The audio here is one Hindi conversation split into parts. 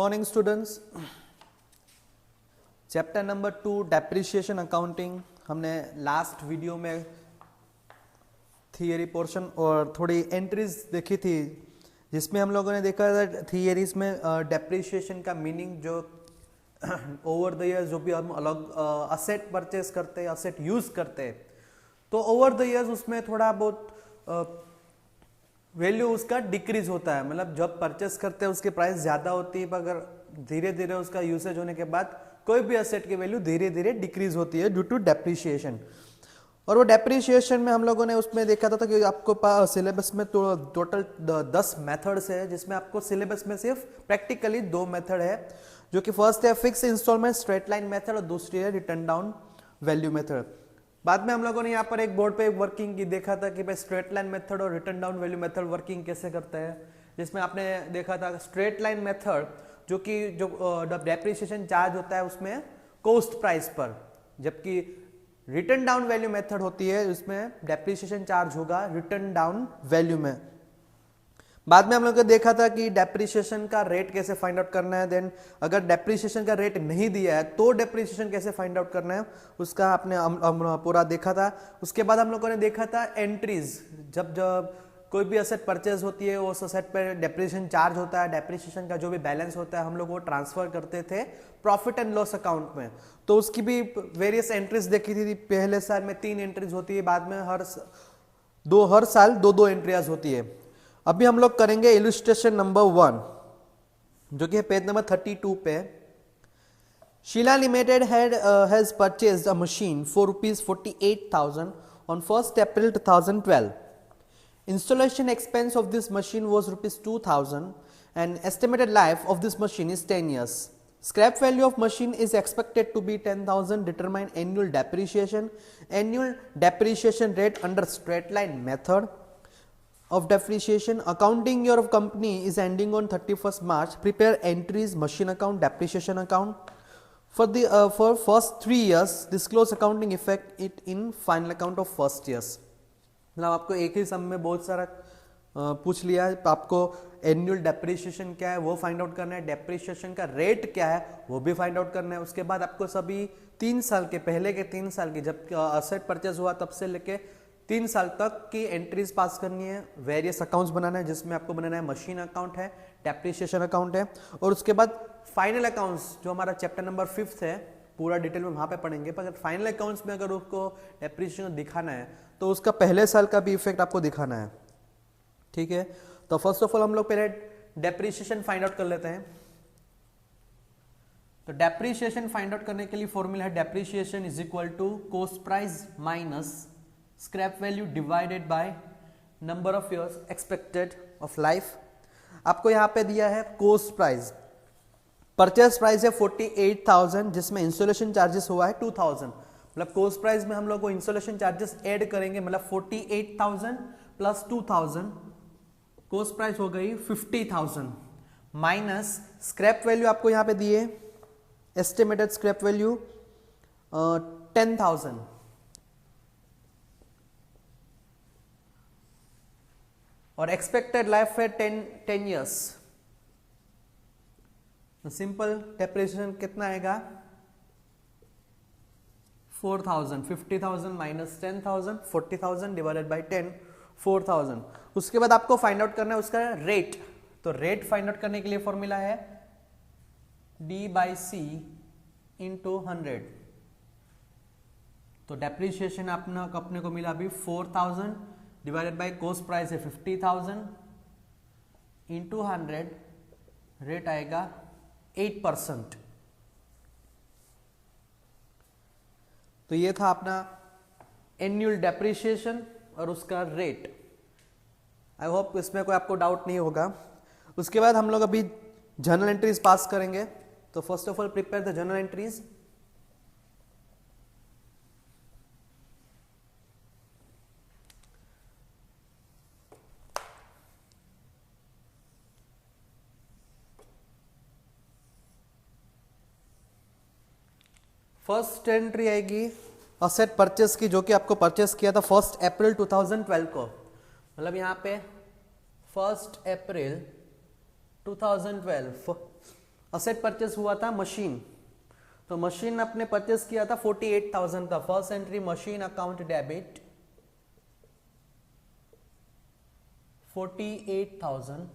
Morning students. Chapter number 2 depreciation accounting हमने लास्ट वीडियो में थियरी पोर्शन और थोड़ी एंट्रीज देखी थी, जिसमें हम लोगों ने देखा था थियरीज में डेप्रिसिएशन का मीनिंग जो ओवर द ईयर्स जो भी हम अलग असेट परचेज करते हैं, असेट यूज करते हैं, तो ओवर द ईयर्स उसमें थोड़ा बहुत वैल्यू उसका डिक्रीज होता है। मतलब जब परचेस करते हैं उसकी प्राइस ज्यादा होती है, पर अगर धीरे धीरे उसका यूसेज होने के बाद कोई भी एसेट की वैल्यू धीरे धीरे डिक्रीज होती है ड्यू टू डेप्रिसिएशन। और वो डेप्रिसिएशन में हम लोगों ने उसमें देखा था कि आपको सिलेबस में तो टोटल 10 मेथड्स है, जिसमें आपको सिलेबस में सिर्फ प्रैक्टिकली 2 मेथड है, जो कि फर्स्ट है fix installment straight line method और दूसरी है रिटर्न डाउन वैल्यू मेथड। बाद में हम लोगों ने यहाँ पर एक बोर्ड पे वर्किंग की देखा था कि भाई स्ट्रेट लाइन मेथड और return down value method working कैसे करता है, जिसमें आपने देखा था स्ट्रेट लाइन मेथड जो कि जो डेप्रिसिएशन चार्ज होता है उसमें कॉस्ट प्राइस पर, जबकि रिटर्न डाउन वैल्यू मेथड होती है उसमें डेप्रिसिएशन चार्ज होगा रिटर्न डाउन वैल्यू में। बाद में हम लोगों ने देखा था कि डेप्रिसिएशन का रेट कैसे फाइंड आउट करना है, देन अगर डेप्रिसिएशन का रेट नहीं दिया है तो डेप्रिसिएशन कैसे फाइंड आउट करना है उसका आपने पूरा देखा था। उसके बाद हम लोगों ने देखा था एंट्रीज, जब जब कोई भी एसेट परचेज होती है उस एसेट पर डेप्रिसिएशन चार्ज होता है, डेप्रिसिएशन का जो भी बैलेंस होता है हम लोग वो ट्रांसफर करते थे प्रॉफिट एंड लॉस अकाउंट में। तो उसकी भी वेरियस एंट्रीज देखी थी। पहले साल में 3 एंट्रीज होती है, बाद में हर साल 2-2 एंट्रीज होती है। अभी हम लोग करेंगे इलस्ट्रेशन नंबर 1, जो कि है पेज नंबर 32 पे। Sheela limited has purchased a machine for ₹48,000 on 1st April 2012. Installation expense of this machine was ₹2,000 and estimated life of this machine is 10 years. Scrap value of machine is expected to be 10,000. Determine annual depreciation. Annual depreciation rate under straight line method of depreciation. Accounting year of company is ending on 31st March. Prepare entries machine account, depreciation account for first 3 years. Disclose accounting effect it in final account of first years. मतलब आपको एक ही सम में बहुत सारा पूछ लिया है। आपको एनुअल डेप्रिसिएशन क्या है वो फाइंड आउट करना है, डेप्रिसिएशन का रेट क्या है वो भी फाइंड आउट करना है। उसके बाद आपको सभी 3 साल के पहले के 3 साल की जब असेट परचेज हुआ तब से लेके 3 साल तक की एंट्रीज पास करनी है, वेरियस अकाउंट्स बनाना है, जिसमें आपको बनाना है मशीन अकाउंट है, डेप्रिसिएशन अकाउंट है, और उसके बाद फाइनल अकाउंट्स जो हमारा चैप्टर नंबर 5 है, पूरा डिटेल में वहां पे पढ़ेंगे। पर फाइनल अकाउंट्स में अगर उसको डेप्रिसिएशन दिखाना है तो उसका पहले साल का भी इफेक्ट आपको दिखाना है, ठीक है। तो फर्स्ट ऑफ ऑल हम लोग पहले डेप्रिसिएशन फाइंड आउट कर लेते हैं। तो डेप्रिसिएशन फाइंड आउट करने के लिए फॉर्मूला है depreciation is equal to cost price minus scrap value divided by number of years expected of life. आपको यहां पे दिया है कॉस्ट प्राइस, परचेस प्राइस है 48,000, जिसमें इंस्टॉलेशन चार्जेस हुआ है 2,000। मतलब कॉस्ट प्राइस में हम लोग को इंस्टॉलेशन चार्जेस ऐड करेंगे, मतलब 48,000 प्लस 2,000, कॉस्ट प्राइस हो गई 50,000 माइनस स्क्रैप वैल्यू आपको यहां पे दिए एस्टिमेटेड स्क्रैप वैल्यू 10,000 और एक्सपेक्टेड लाइफ है 10 इयर्स। सिंपल डेप्रिसिएशन कितना आएगा 4,000, 50,000 माइनस 10,000, 40,000 डिवाइडेड बाई 10, 4,000। उसके बाद आपको फाइंड आउट करना है उसका रेट। तो रेट फाइंड आउट करने के लिए फॉर्मूला है D/C इंटू 100। तो डेप्रिसिएशन अपने को मिला अभी 4,000 डिवाइडेड बाई कॉस्ट प्राइस है 50,000 इंटू 100, रेट आएगा 8%। तो ये था अपना एनुअल डेप्रिसिएशन और उसका रेट। आई होप इसमें कोई आपको डाउट नहीं होगा। उसके बाद हम लोग अभी जर्नल एंट्रीज पास करेंगे। तो first of all prepare the journal entries. First entry आएगी असेट परचेस की, जो कि आपको परचेस किया था 1 अप्रैल 2012 को। मतलब यहाँ पे 1 अप्रैल 2012 असेट परचेस हुआ था मशीन, तो मशीन आपने परचेस किया था 48,000 का। First entry machine account debit 48,000,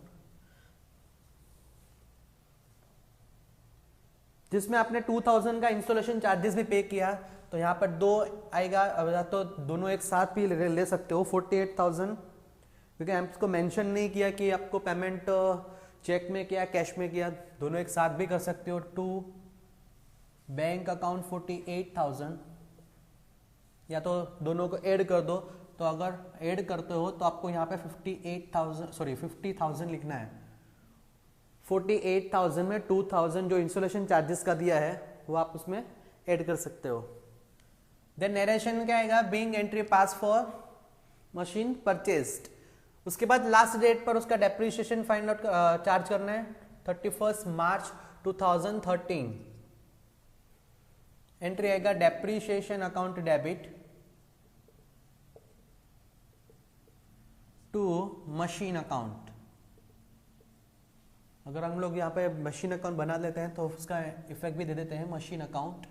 जिसमें आपने 2,000 का इंस्टॉलेशन चार्जेस भी पे किया, तो यहाँ पर 2 आएगा, या तो दोनों एक साथ भी ले सकते हो 48,000, क्योंकि आपको मेंशन नहीं किया कि आपको पेमेंट चेक में किया कैश में किया, दोनों एक साथ भी कर सकते हो। टू बैंक अकाउंट 48,000, या तो दोनों को ऐड कर दो, तो अगर ऐड करते हो तो आपको यहाँ पे 50,000 लिखना है। 48,000 में 2,000 जो इंस्टॉलेशन चार्जेस का दिया है वो आप उसमें ऐड कर सकते हो। देन नरेशन क्या आएगा, being entry pass for machine purchased. उसके बाद लास्ट डेट पर उसका डेप्रिसिएशन फाइंड आउट चार्ज करना है 31 मार्च 2013। एंट्री आएगा depreciation account debit to machine account. अगर हम लोग यहाँ पे मशीन अकाउंट बना लेते हैं तो उसका इफेक्ट भी दे देते हैं मशीन अकाउंट।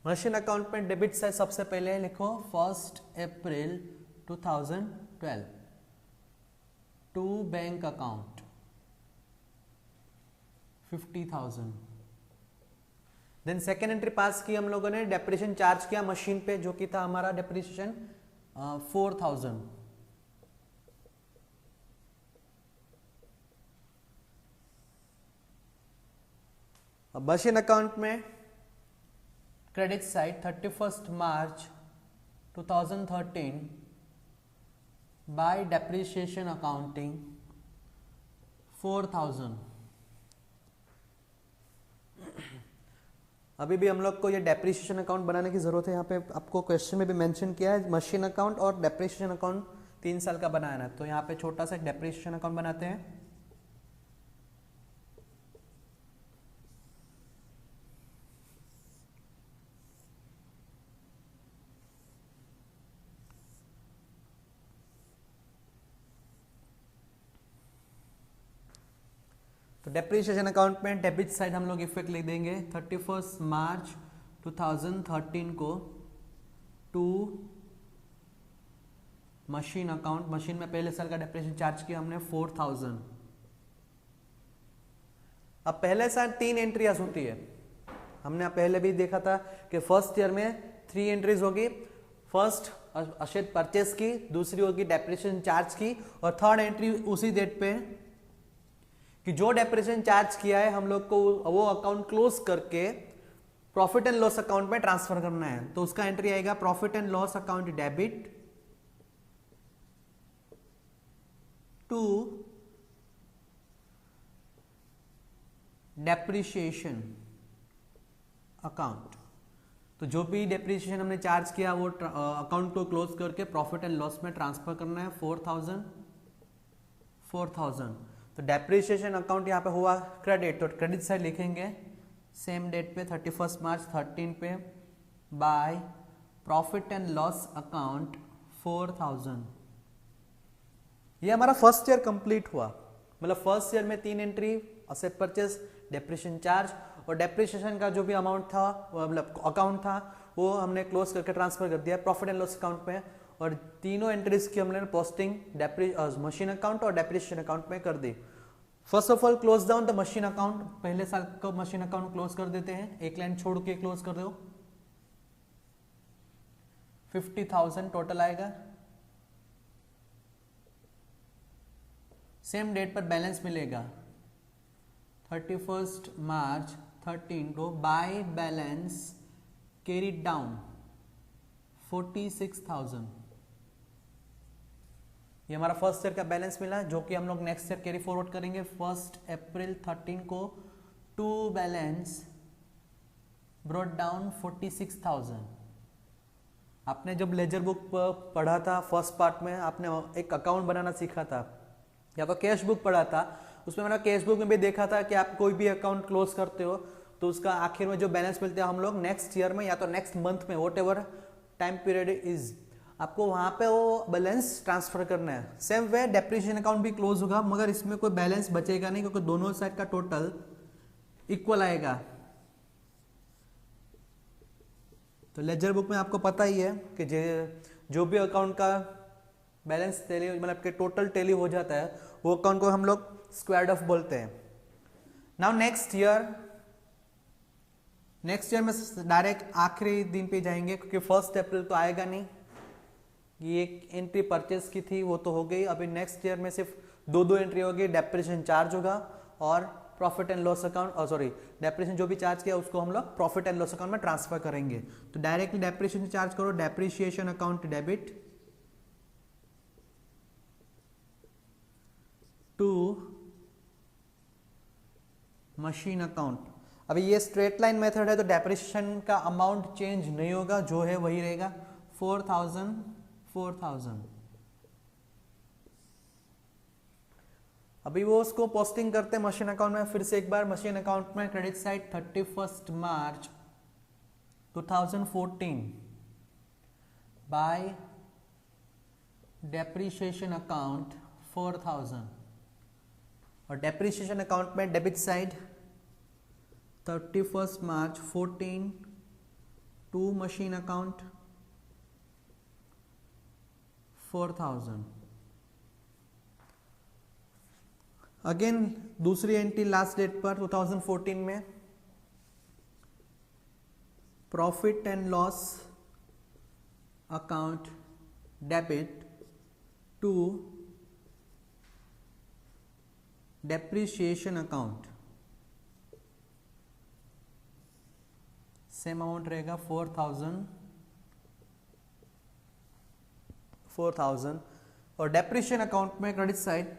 मशीन अकाउंट में डेबिट साइड सबसे पहले लिखो 1 April 2012 to bank account 50,000। Then second entry pass की हम लोगों ने, डेप्रिसिएशन चार्ज किया मशीन पे, जो कि था हमारा डेप्रिसिएशन 4,000। अब मशीन अकाउंट में credit side 31 March 2013 bye depreciation accounting 4,000। अभी भी हम लोग को ये डेप्रिसिएशन अकाउंट बनाने की जरूरत है। यहाँ पे आपको क्वेश्चन में भी मेंशन किया है मशीन अकाउंट और डेप्रिसिएशन अकाउंट 3 साल का बनाना है, तो यहाँ पे छोटा सा डेप्रिसिएशन अकाउंट बनाते हैं। तो डेप्रिसिएशन अकाउंट में डेबिट साइड हम लोग इफेक्ट लिख देंगे 31 मार्च 2013 को टू मशीन अकाउंट। मशीन में पहले साल का डेप्रिसिएशन चार्ज किया हमने 4,000। अब पहले साल 3 एंट्रियाज होती है, हमने पहले भी देखा था कि फर्स्ट ईयर में 3 एंट्रीज होगी। फर्स्ट असेट परचेस की, दूसरी होगी डेप्रिसिएशन चार्ज की, और थर्ड एंट्री उसी डेट पे कि जो डेप्रिसिएशन चार्ज किया है हम लोग को वो अकाउंट क्लोज करके प्रॉफिट एंड लॉस अकाउंट में ट्रांसफर करना है। तो उसका एंट्री आएगा profit and loss account debit to depreciation account. तो जो भी डेप्रिसिएशन हमने चार्ज किया वो अकाउंट को क्लोज करके प्रॉफिट एंड लॉस में ट्रांसफर करना है 4,000। तो डेप्रिसिएशन अकाउंट यहाँ पे हुआ क्रेडिट, तो क्रेडिट साइड लिखेंगे सेम डेट पे 31 मार्च 13 पे bye profit and loss account 4,000। ये हमारा फर्स्ट ईयर कंप्लीट हुआ, मतलब फर्स्ट ईयर में 3 entry, asset purchase, depreciation charge, और डेप्रिसिएशन का जो भी अमाउंट था मतलब अकाउंट था वो हमने क्लोज करके ट्रांसफर कर दिया प्रॉफिट एंड लॉस अकाउंट में, और तीनों एंट्रीज की हमने पोस्टिंग मशीन अकाउंट और डेप्रिसिएशन अकाउंट में कर दी। First of all close down the machine account, पहले साल को मशीन अकाउंट क्लोज कर देते हैं, एक लाइन छोड़ के क्लोज कर दो। 50,000 टोटल आएगा। सेम डेट पर बैलेंस मिलेगा 31 मार्च 13 को बाय बैलेंस कैरीड डाउन 46,000। ये हमारा फर्स्ट ईयर का बैलेंस मिला, जो कि हम लोग नेक्स्ट ईयर कैरी फॉरवर्ड करेंगे 1 अप्रैल 13 को टू बैलेंस ब्रॉट डाउन 46,000। आपने जब लेजर बुक पढ़ा था फर्स्ट पार्ट में, आपने एक अकाउंट बनाना सीखा था, या तो कैश बुक पढ़ा था, उसमें मैंने कैश बुक में भी देखा था कि आप कोई भी अकाउंट क्लोज करते हो तो उसका आखिर में जो बैलेंस मिलते हैं हम लोग नेक्स्ट ईयर में या तो नेक्स्ट मंथ में what ever time period is, आपको वहां पे वो बैलेंस ट्रांसफर करना है। सेम वे डेप्रिसिएशन अकाउंट भी क्लोज होगा, मगर इसमें कोई बैलेंस बचेगा नहीं क्योंकि दोनों साइड का टोटल इक्वल आएगा। तो लेजर बुक में आपको पता ही है कि जो भी अकाउंट का बैलेंस टैली मतलब कि टोटल टैली हो जाता है वो अकाउंट को हम लोग स्क्वायर्ड ऑफ बोलते हैं। नाउ नेक्स्ट ईयर में डायरेक्ट आखिरी दिन पे जाएंगे क्योंकि 1 अप्रैल तो आएगा नहीं। ये एक एंट्री परचेस की थी वो तो हो गई। अभी नेक्स्ट ईयर में सिर्फ 2 एंट्री होगी, डेप्रिसिएशन चार्ज होगा और profit and loss account, sorry depreciation जो भी चार्ज किया उसको हम लोग प्रॉफिट एंड लॉस अकाउंट में ट्रांसफर करेंगे। तो डायरेक्टली डेप्रिसिएशन चार्ज करो, depreciation account debit to machine account. अभी ये स्ट्रेट लाइन मेथड है तो डेप्रिसिएशन का अमाउंट चेंज नहीं होगा, जो है वही रहेगा 4000। अभी वो उसको पोस्टिंग करते हैं मशीन अकाउंट में। फिर से एक बार मशीन अकाउंट में credit side 31 March 2014 by depreciation account 4000 और डेप्रिसिएशन अकाउंट में debit side 31 March 14 to machine account 4000। Again दूसरी एंट्री लास्ट डेट पर 2014 में profit and loss account debit to depreciation account, same amount रहेगा 4000 और डेप्रिसिएशन अकाउंट में credit side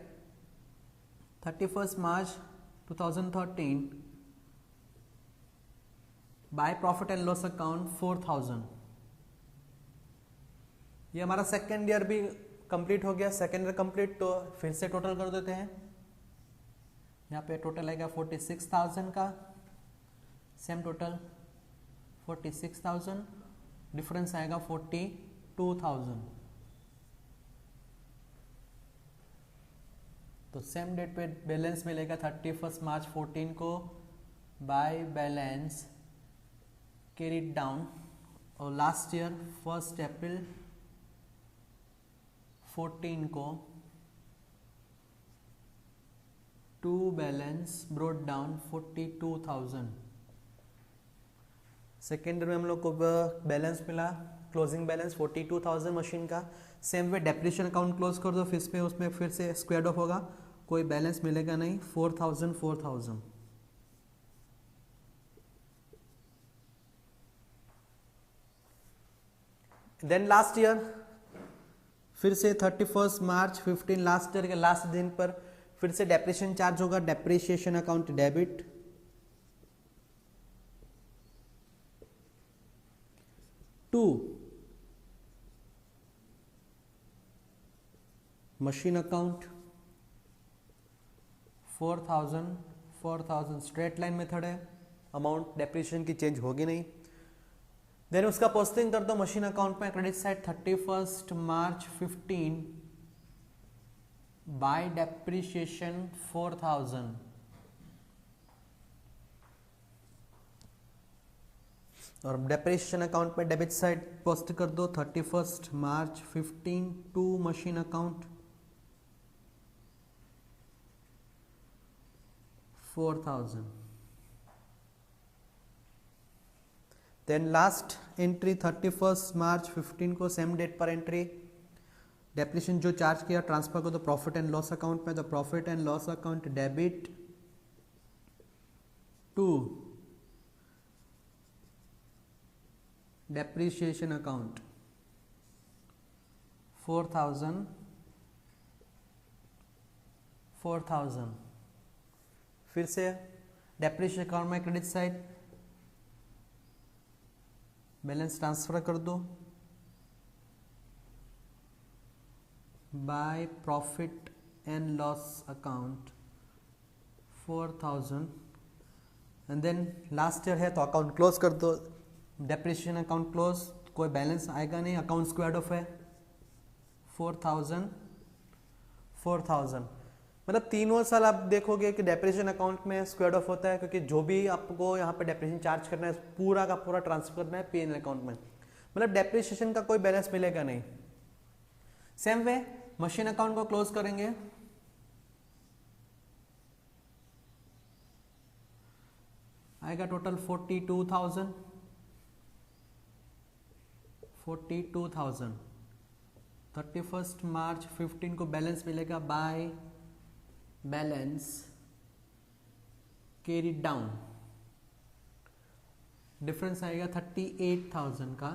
31 March 2013 by profit and loss account 4000। ये हमारा सेकेंड ईयर भी कंप्लीट हो गया। सेकेंड ईयर कंप्लीट, तो फिर से टोटल कर देते हैं। यहाँ पे टोटल आएगा 46,000 का, सेम टोटल 46,000, डिफरेंस आएगा 42,000। तो सेम डेट पे बैलेंस मिलेगा 31 मार्च 14 को बाय बैलेंस कैरीड डाउन, और लास्ट ईयर 1 अप्रैल 14 को to balance brought down 42,000। Second में हम लोग को बैलेंस मिला, क्लोजिंग बैलेंस 42,000 मशीन का। Same way depreciation account close कर दो, फिर उसमें फिर से स्क्वायर्ड ऑफ होगा, कोई बैलेंस मिलेगा नहीं, 4,000। देन लास्ट ईयर फिर से 31 मार्च 15 लास्ट ईयर के लास्ट दिन पर फिर से डेप्रिसिएशन चार्ज होगा, depreciation account debit to machine account 4,000 straight line method है, अमाउंट डेप्रिसिएशन की चेंज होगी नहीं। देन उसका पोस्टिंग कर दो मशीन अकाउंट में credit side 31 March 15 by depreciation 4,000 और डेप्रिसिएशन अकाउंट में डेबिट साइड पोस्ट कर दो 31 March 15 to machine account 4,000। Then last entry 31 March 15 को सेम डेट पर एंट्री, डेप्रिसिएशन जो चार्ज किया ट्रांसफर कर दो प्रॉफिट एंड लॉस अकाउंट में, तो profit and loss account debit to depreciation account 4,000। फिर से डेप्रिसिएशन अकाउंट में क्रेडिट साइड बैलेंस ट्रांसफर कर दो by profit and loss account 4,000 and then last year है तो अकाउंट क्लोज कर दो, डेप्रिसिएशन अकाउंट क्लोज, कोई बैलेंस आएगा नहीं, अकाउंट स्क्वायर्ड ऑफ है 4000 4000। मतलब तीनों साल आप देखोगे कि डेप्रिसिएशन अकाउंट में स्क्वायर्ड ऑफ होता है, क्योंकि जो भी आपको यहाँ पे डेप्रिसिएशन चार्ज करना है पूरा का पूरा ट्रांसफर करना है पीएनएल अकाउंट में, मतलब डेप्रिसिएशन का कोई बैलेंस मिलेगा नहीं। सेम वे मशीन अकाउंट को क्लोज करेंगे, आएगा टोटल 42,000 31 मार्च 15 को बैलेंस मिलेगा by balance carry down, difference आएगा 38,000 का।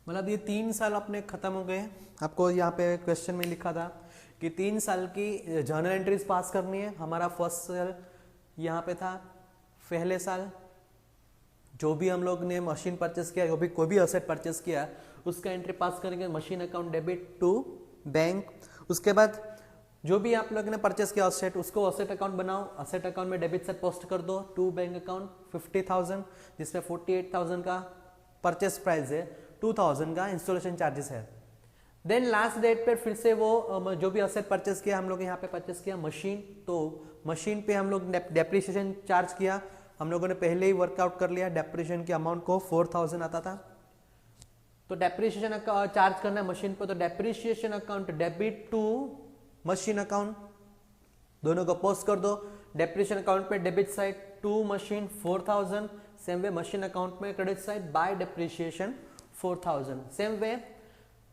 मतलब ये 3 साल अपने खत्म हो गए। आपको यहाँ पे क्वेश्चन में लिखा था कि 3 साल की जर्नल एंट्रीज पास करनी है। हमारा फर्स्ट साल यहाँ पे था, पहले साल जो भी हम लोग ने मशीन परचेस किया, जो भी कोई भी असेट परचेस किया उसका एंट्री पास करेंगे, machine account debit to bank. उसके बाद जो भी आप लोग ने परचेस किया असेट, उसको असेट अकाउंट बनाओ, असेट अकाउंट में डेबिट साइड पोस्ट कर दो टू बैंक अकाउंट 50,000, जिसमें 48,000 का परचेस प्राइस है, 2,000 का इंस्टॉलेशन चार्जेस है। देन लास्ट डेट पर फिर से वो जो भी असेट परचेस किया, हम लोग यहाँ पे परचेस किया मशीन, तो मशीन पे हम लोग डेप्रिसिएशन चार्ज किया। हम लोगों ने पहले ही वर्कआउट कर लिया, डेप्रिसिएशन की अमाउंट को 4,000 आता था, तो डेप्रिसिएशन चार्ज करना है मशीन पर, तो depreciation account debit to machine account, दोनों को पोस्ट कर दो। डेप्रिसिएशन अकाउंट पे debit side to machine 4,000, same way machine account में credit side by depreciation 4,000। Same way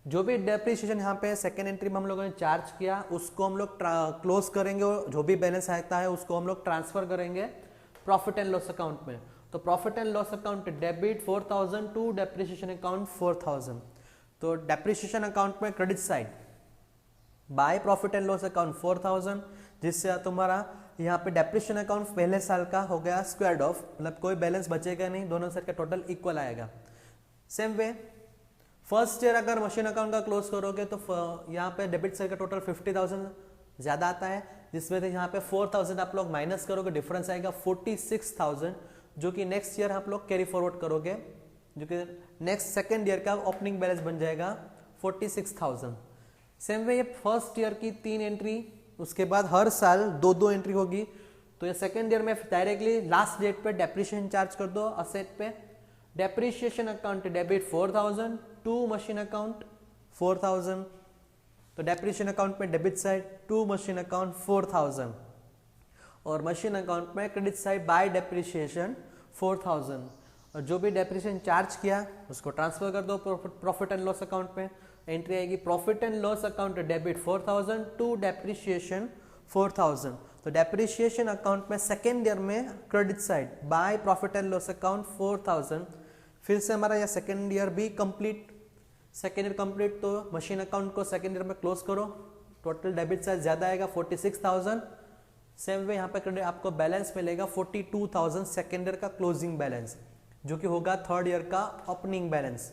जो भी डेप्रिसिएशन यहाँ पे सेकेंड एंट्री में हम लोगों ने चार्ज किया उसको हम लोग क्लोज करेंगे, और जो भी बैलेंस आता है उसको हम लोग ट्रांसफर करेंगे प्रॉफिट एंड लॉस अकाउंट में। तो profit and loss account debit 4,000 to depreciation account 4,000, तो डेप्रिसिएशन अकाउंट में credit side by profit and loss account 4,000, जिससे तुम्हारा यहाँ पे डेप्रिसिएशन अकाउंट पहले साल का हो गया स्क्वायर्ड ऑफ, मतलब कोई बैलेंस बचेगा नहीं, दोनों साल का टोटल इक्वल आएगा। सेम वे फर्स्ट ईयर अगर मशीन अकाउंट का क्लोज करोगे तो यहाँ पे डेबिट साइड का टोटल 50,000 ज्यादा आता है, जिसमें से यहाँ पे 4,000 आप लोग माइनस करोगे, डिफरेंस आएगा 46,000, जो कि नेक्स्ट ईयर आप लोग कैरी फॉरवर्ड करोगे, जो कि नेक्स्ट सेकेंड ईयर का ओपनिंग बैलेंस बन जाएगा 46,000। सेम वे ये फर्स्ट ईयर की 3 एंट्री, उसके बाद हर साल 2-2 एंट्री होगी, तो ये सेकेंड ईयर में डायरेक्टली लास्ट डेट पे डेप्रिसिएशन चार्ज कर दो असेट पे। Depreciation account debit 4,000 to machine account 4,000, तो डेप्रिसिएशन अकाउंट में debit side to machine account 4,000, और मशीन अकाउंट में क्रेडिट साइड बाय डेप्रिसिएशन 4,000, और जो भी डेप्रिसिएशन चार्ज किया उसको ट्रांसफर कर दो प्रॉफिट एंड लॉस अकाउंट में। एंट्री आएगी profit and loss account debit 4,000 to depreciation 4,000, तो डेप्रिसिएशन अकाउंट में सेकेंड ईयर में credit side by profit and loss account 4,000। फिर से हमारा यह सेकेंड ईयर भी कंप्लीट, सेकेंड ईयर कंप्लीट, तो मशीन अकाउंट को सेकेंड ईयर में क्लोज करो, टोटल डेबिट साइज ज्यादा आएगा 46,000। सेम वे यहाँ पे आपको बैलेंस मिलेगा 42,000 सेकेंड ईयर का क्लोजिंग बैलेंस, जो कि होगा थर्ड ईयर का opening balance.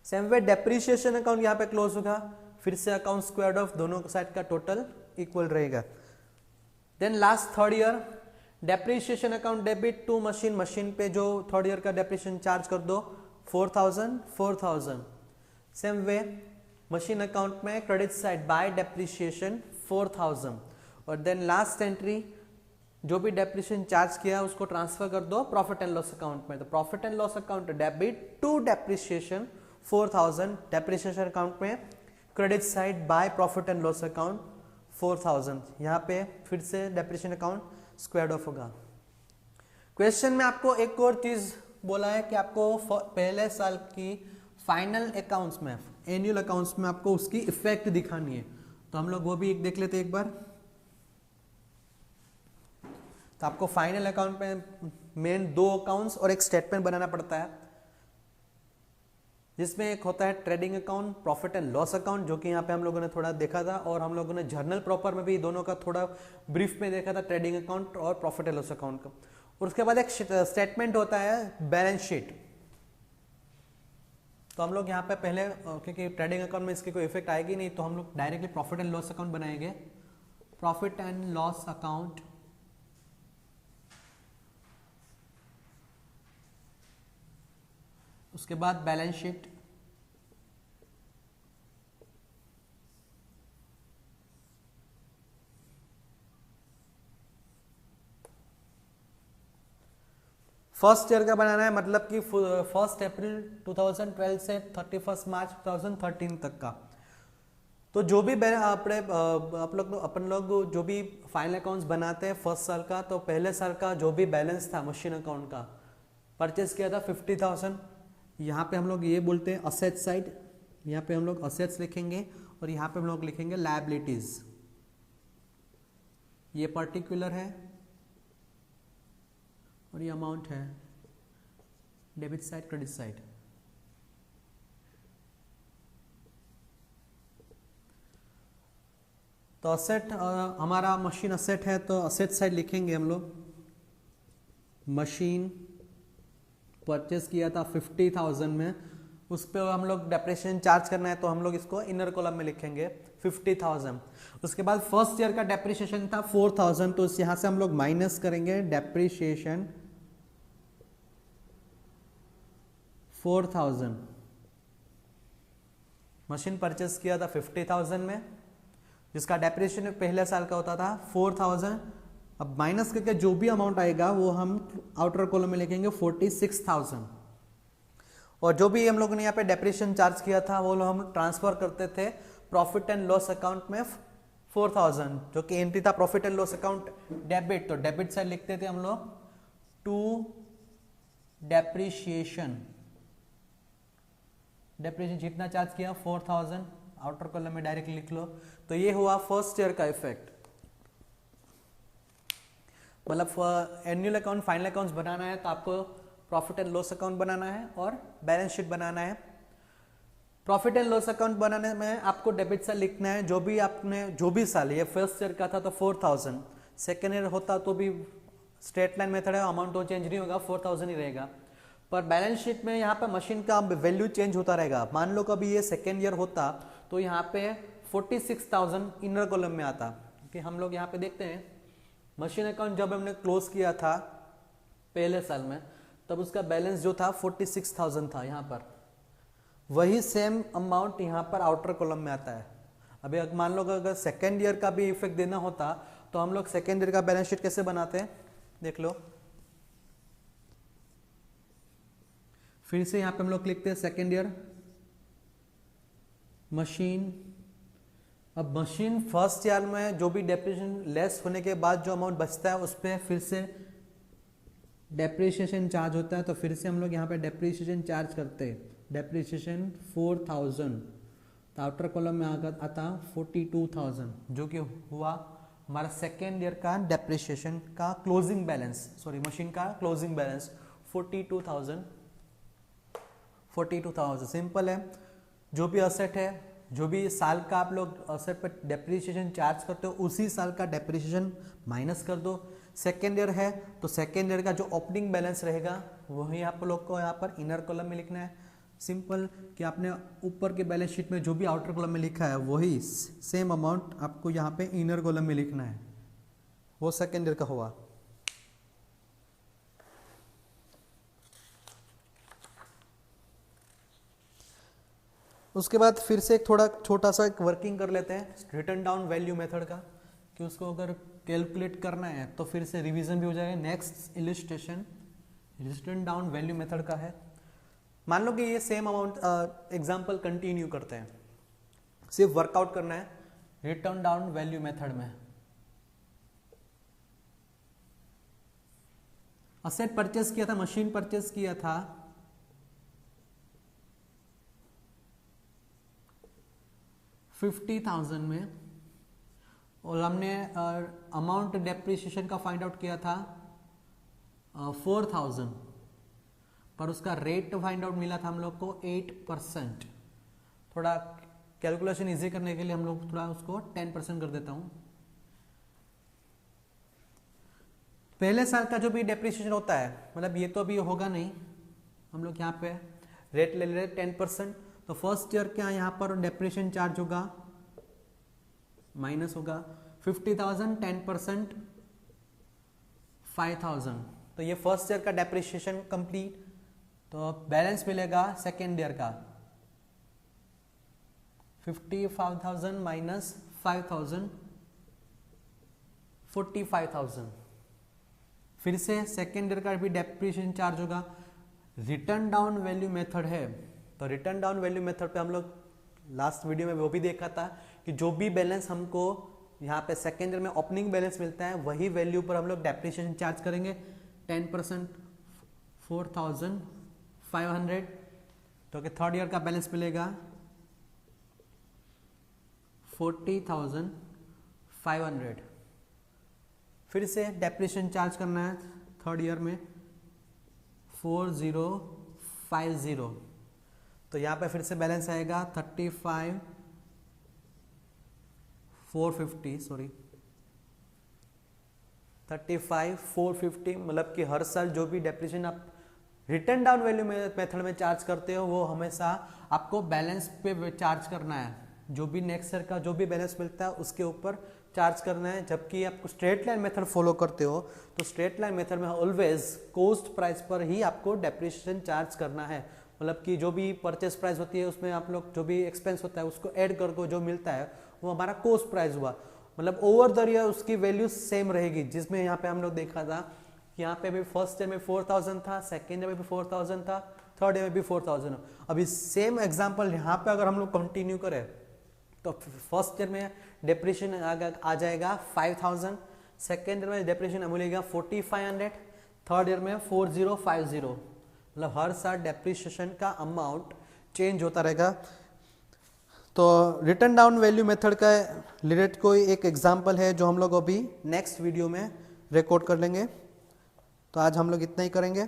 Same way depreciation account यहाँ पे क्लोज होगा, फिर से अकाउंट स्क्वायर्ड ऑफ, दोनों साइड का टोटल इक्वल रहेगा। Then last third year depreciation account debit to machine, machine पे जो थर्ड ईयर का डेप्रिसिएशन चार्ज कर दो 4,000। सेम वे मशीन अकाउंट में क्रेडिट साइड बाय डेप्रिसिएशन 4,000, और देन लास्ट एंट्री जो भी डेप्रिसिएशन चार्ज किया उसको ट्रांसफर कर दो प्रॉफिट एंड लॉस अकाउंट में, तो profit and loss account debit to depreciation 4,000, depreciation account में credit side by profit and loss account 4,000। यहाँ पे फिर से डेप्रिसिएशन अकाउंट स्क्वायर्ड ऑफ होगा। क्वेश्चन में आपको एक और चीज बोला है कि आपको पहले साल की फाइनल अकाउंट्स में, एनुअल अकाउंट्स में आपको उसकी इफेक्ट दिखानी है, तो हम लोग वो भी देख लेते हैं एक बार। तो आपको फाइनल अकाउंट में मेन 2 अकाउंट्स और एक स्टेटमेंट बनाना पड़ता है, जिसमें एक होता है trading account, profit and loss account, जो कि यहाँ पे हम लोगों ने थोड़ा देखा था, और हम लोगों ने जर्नल प्रॉपर में भी दोनों का थोड़ा ब्रीफ में देखा था, ट्रेडिंग अकाउंट और प्रॉफिट एंड लॉस अकाउंट का। और उसके बाद एक स्टेटमेंट होता है बैलेंस शीट। तो हम लोग यहाँ पे पहले, क्योंकि ट्रेडिंग अकाउंट में इसकी कोई इफेक्ट आएगी नहीं, तो हम लोग directly profit and loss account बनाएंगे। प्रॉफिट एंड लॉस अकाउंट उसके बाद बैलेंस शीट, फर्स्ट ईयर का बनाना है, मतलब कि 1 अप्रैल 2012 से 31 मार्च 2013 तक का। तो जो भी अपन लोग जो भी फाइनल अकाउंट्स बनाते हैं फर्स्ट साल का, तो पहले साल का जो भी बैलेंस था मशीन अकाउंट का, परचेज किया था 50,000। यहाँ पे हम लोग ये बोलते हैं असेट साइड, यहाँ पे हम लोग असेट्स लिखेंगे और यहाँ पे हम लोग लिखेंगे लायबिलिटीज। ये पर्टिकुलर है और ये अमाउंट है डेबिट साइड क्रेडिट साइड। तो असेट हमारा मशीन असेट है, तो असेट साइड लिखेंगे हम लोग। मशीन परचेस किया था 50,000 में, उस पर हम लोग डेप्रिसिएशन चार्ज करना है, तो हम लोग इसको इनर कॉलम में लिखेंगे 50,000। उसके बाद फर्स्ट ईयर का डेप्रिसिएशन था 4,000, तो यहाँ से हम लोग माइनस करेंगे डेप्रिसिएशन 4,000। मशीन परचेस किया था 50,000 में, जिसका डेप्रिसिएशन पहले साल का होता था 4,000। अब माइनस करके जो भी अमाउंट आएगा वो हम आउटर कॉलम में लिखेंगे 46,000। और जो भी हम लोगों ने यहाँ पे डेप्रिसिएशन चार्ज किया था वो हम ट्रांसफर करते थे प्रॉफिट एंड लॉस अकाउंट में 4,000, जो कि एंट्री था profit and loss account debit, तो डेबिट साइड लिखते थे हम लोग टू डेप्रिसिएशन। डेप्रिसिएशन जितना चार्ज किया 4,000, आउटर कॉलम में डायरेक्ट लिख लो। तो ये हुआ फर्स्ट ईयर का इफेक्ट। मतलब एनुअल अकाउंट फाइनल अकाउंट्स बनाना है तो आपको प्रॉफिट एंड लॉस अकाउंट बनाना है और बैलेंस शीट बनाना है। प्रॉफिट एंड लॉस अकाउंट बनाने में आपको डेबिट साइड लिखना है, जो भी आपने जो भी साल, ये फर्स्ट ईयर का था तो 4,000, सेकेंड ईयर होता तो भी स्ट्रेट लाइन मेथड है, अमाउंट तो चेंज नहीं होगा, 4,000 ही रहेगा। पर बैलेंस शीट में यहाँ पे मशीन का वैल्यू चेंज होता रहेगा। मान लो कभी ये सेकेंड ईयर होता तो यहाँ पे 46,000 इनर कॉलम में आता, क्योंकि हम लोग यहाँ पे देखते हैं मशीन अकाउंट जब हमने क्लोज किया था पहले साल में, तब उसका बैलेंस जो था 46,000 था यहाँ पर। वही सेम अमाउंट यहाँ पर आउटर कॉलम में आता है। अभी मान लो अगर सेकेंड ईयर का भी इफेक्ट देना होता तो हम लोग सेकेंड ईयर का बैलेंस शीट कैसे बनाते हैं, देख लो। फिर से यहाँ पे हम लोग लिखते हैं सेकेंड ईयर मशीन। अब मशीन फर्स्ट ईयर में जो भी डेप्रिसिएशन लेस होने के बाद जो अमाउंट बचता है उस पर फिर से डेप्रिसिएशन चार्ज होता है, तो फिर से हम लोग यहाँ पे डेप्रिसिएशन चार्ज करते हैं। डेप्रिसिएशन 4,000, तो आउटर कॉलम में आता 42,000, जो कि हुआ हमारा सेकेंड ईयर का डेप्रिसिएशन का क्लोजिंग बैलेंस, सॉरी मशीन का क्लोजिंग बैलेंस 42,000। सिंपल है। जो भी असेट है, जो भी साल का आप लोग असेट पर डेप्रिसिएशन चार्ज करते हो, उसी साल का डेप्रिसिएशन माइनस कर दो। सेकेंड ईयर है तो सेकेंड ईयर का जो ओपनिंग बैलेंस रहेगा वही आप लोग को यहाँ पर इनर कॉलम में लिखना है। सिंपल कि आपने ऊपर के बैलेंस शीट में जो भी आउटर कॉलम में लिखा है वही सेम अमाउंट आपको यहाँ पे इनर कॉलम में लिखना है। वो सेकेंड ईयर का हुआ। उसके बाद फिर से एक थोड़ा छोटा सा एक वर्किंग कर लेते हैं रिटर्न डाउन वैल्यू मेथड का, कि उसको अगर कैलकुलेट करना है तो फिर से रिवीजन भी हो जाएगा। Next illustration return down value method का है। मान लो कि ये सेम अमाउंट एग्जांपल कंटिन्यू करते हैं, सिर्फ वर्कआउट करना है रिटर्न डाउन वैल्यू मेथड में। असेट परचेस किया था, मशीन परचेस किया था 50,000 में, और हमने अमाउंट डेप्रिसिएशन का फाइंड आउट किया था 4,000, पर उसका रेट फाइंड आउट मिला था हम लोग को 8%। थोड़ा कैलकुलेशन इजी करने के लिए हम लोग थोड़ा उसको 10% कर देता हूं। पहले साल का जो भी डेप्रिसिएशन होता है, मतलब ये तो अभी होगा नहीं, हम लोग यहाँ पे रेट ले रहे 10%। तो फर्स्ट ईयर क्या यहाँ पर डेप्रिसिएशन चार्ज होगा, माइनस होगा 50,000, 10% 5,000। तो ये फर्स्ट ईयर का डेप्रिसिएशन कंप्लीट। तो बैलेंस मिलेगा सेकेंड ईयर का 55,000 माइनस 5,000 45,000। फिर से सेकेंड ईयर का भी डेप्रिसिएशन चार्ज होगा। रिटर्न डाउन वैल्यू मेथड है, तो रिटर्न डाउन वैल्यू मेथड पे हम लोग लास्ट वीडियो में वो भी देखा था कि जो भी बैलेंस हमको यहाँ पे सेकेंड ईयर में ओपनिंग बैलेंस मिलता है वही वैल्यू पर हम लोग डेप्रिसिएशन चार्ज करेंगे 10%, 4,500। तो कि थर्ड ईयर का बैलेंस मिलेगा 40,500। फिर से डेप्रिसिएशन चार्ज करना है थर्ड ईयर में 4050। तो यहाँ पे फिर से बैलेंस आएगा 35,450, मतलब कि हर साल जो भी डेप्रिसिएशन आप रिटर्न डाउन वैल्यू मेथड में चार्ज करते हो वो हमेशा आपको बैलेंस पे चार्ज करना है। जो भी नेक्स्ट ईयर का जो भी बैलेंस मिलता है उसके ऊपर चार्ज करना है। जबकि आपको स्ट्रेट लाइन मेथड फॉलो करते हो तो स्ट्रेट लाइन मेथड में ऑलवेज कॉस्ट प्राइस पर ही आपको डेप्रिसिएशन चार्ज करना है। मतलब कि जो भी परचेस प्राइस होती है उसमें आप लोग जो भी एक्सपेंस होता है उसको ऐड करके जो मिलता है वो हमारा कॉस्ट प्राइस हुआ। मतलब ओवर द ईयर उसकी वैल्यू सेम रहेगी। जिसमें यहाँ पे हम लोग देखा था कि यहाँ पे भी फर्स्ट ईयर में 4,000 था, सेकेंड ईयर में भी 4,000 था, थर्ड ईयर में भी 4,000। अभी सेम एग्जाम्पल यहाँ पे अगर हम लोग कंटिन्यू करें तो फर्स्ट ईयर में डेप्रिसिएशन आ जाएगा 5,000, सेकेंड ईयर में डेप्रिसिएशन मिलेगा 4,500, थर्ड ईयर में 4,050। मतलब हर साल डेप्रिसिएशन का अमाउंट चेंज होता रहेगा। तो रिटर्न डाउन वैल्यू मेथड का रिलेटेड कोई एक एग्जांपल है जो हम लोग अभी नेक्स्ट वीडियो में रिकॉर्ड कर लेंगे। तो आज हम लोग इतना ही करेंगे।